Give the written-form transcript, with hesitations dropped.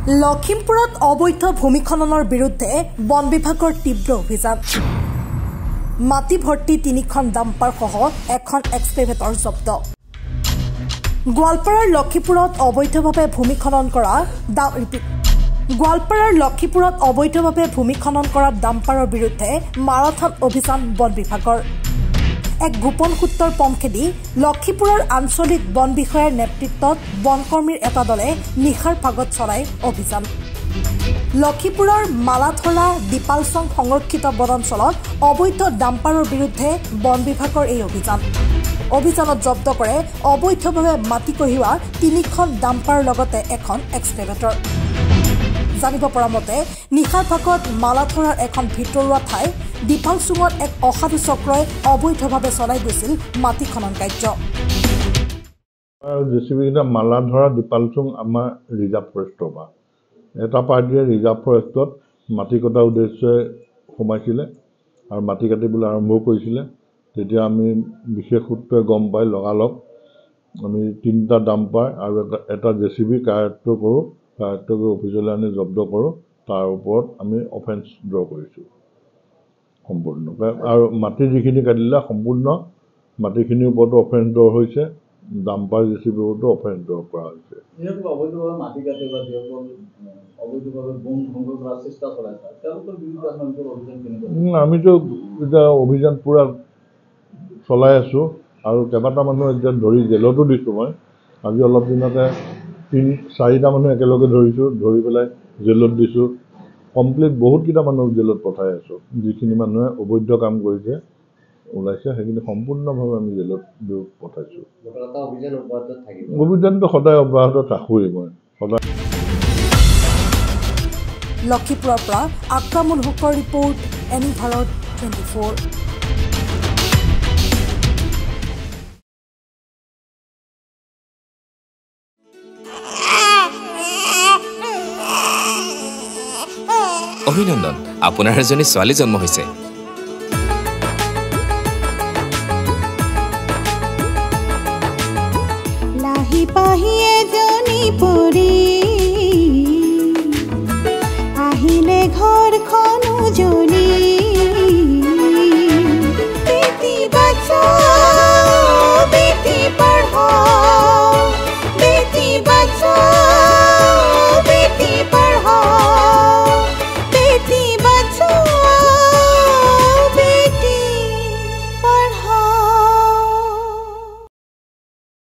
লখিমপুৰত অবৈধ ভূমিখননৰ বিৰুদ্ধে বন বিভাগৰ তীব্ৰ অভিযান মাটি ভৰ্তি 3খন ডাম্পাৰ সহ এখন এক্সকেভেটৰ জব্দ গোৱালপাৰাৰ লখিমপুৰত অবৈধভাৱে ভূমিখনন কৰা ডাম্পাৰৰ বিৰুদ্ধে মাৰাথন অভিযান বন বিভাগৰ এক গোপন সূত্ৰৰ পম খেদি লখিমপুৰৰ আঞ্চলিক বন বিষয়াৰ নেতৃত্বত বনকৰ্মীৰ এটা দলে নিশাৰ ভাগত চলাই অভিযান লখিমপুৰৰ মালাথৰা দীপালচং সংৰক্ষিত বনাঞ্চলত অবৈধ ডাম্পাৰৰ বিৰুদ্ধে বন বিভাগৰ এই অভিযানত জব্দ কৰে অবৈধভাৱে মাটি কঢ়িওৱা 3খন ডাম্পাৰৰ লগতে এখন এক্সকেভেটৰ জানিব পৰা মতে নিশাৰ ভাগত মালাথৰাৰ এখন ভিতৰুৱা ঠাই দীপালচুঙত এক অসাধু চক্ৰই অবৈধভাৱে চলাই গৈছিল মাটি খনন কাৰ্য জেচিবিটা মালাধৰা দীপালচুং আমাৰ ৰিজাৰ্ভ ফৰেষ্টৰ পৰা এটা পাৰ্টিয়ে ৰিজাৰ্ভ ফৰেষ্টত মাটি কটা উদ্দেশ্যে সোমাইছিলে আৰু মাটি কাটিবলৈ আৰম্ভ কৰিছিলে তেতিয়া আমি বিশেষ সূত্ৰে গম পাই লগালগ আমি 3টা ডাম্পাৰ আৰু এটা জেচিবি কাৰ্য কৰোঁ অফিচলৈ আনি জব্দ কৰোঁ তাৰ ওপৰত আমি অফেন্স ড্ৰ কৰিছোঁ সম্পূৰ্ণ আৰু মাটি যিখিনি কাটিলে সম্পূৰ্ণ মাটিখিনিৰ ওপৰতো অফেন্স ড্ৰ হৈছে ডাম্পাৰ জেচিবিৰ ওপৰতো অফেন্স ড্ৰ কৰা হৈছে আমিতো এতিয়া অভিযান পূৰা চলাই আছোঁ আৰু কেইবাটা মানুহ এতিয়া ধৰি জেলতো দিছোঁ মই আজি অলপ দিনতে 3-4টা মানুহ একেলগে ধৰি পেলাই জেলত দিছোঁ কমপ্লিট বহুতকেইটা মানুহ জেলত পঠাই আছোঁ যিখিনি মানুহে অবৈধ কাম কৰিছে ওলাইছে সেইখিনি সম্পূৰ্ণভাৱে আমি জেলত পঠাইছোঁ অভিযানটো সদায় অব্যাহত ৰাখোঁৱেই মই সদায় লখিমপুৰৰ পৰা আক্ৰামুল হুকৰ ৰিপৰ্ট এনি ভাৰত 24 অভিনন্দন আপোনাৰ এজনী ছোৱালী জন্ম হৈছে লাহি পাহি এজনী পৰি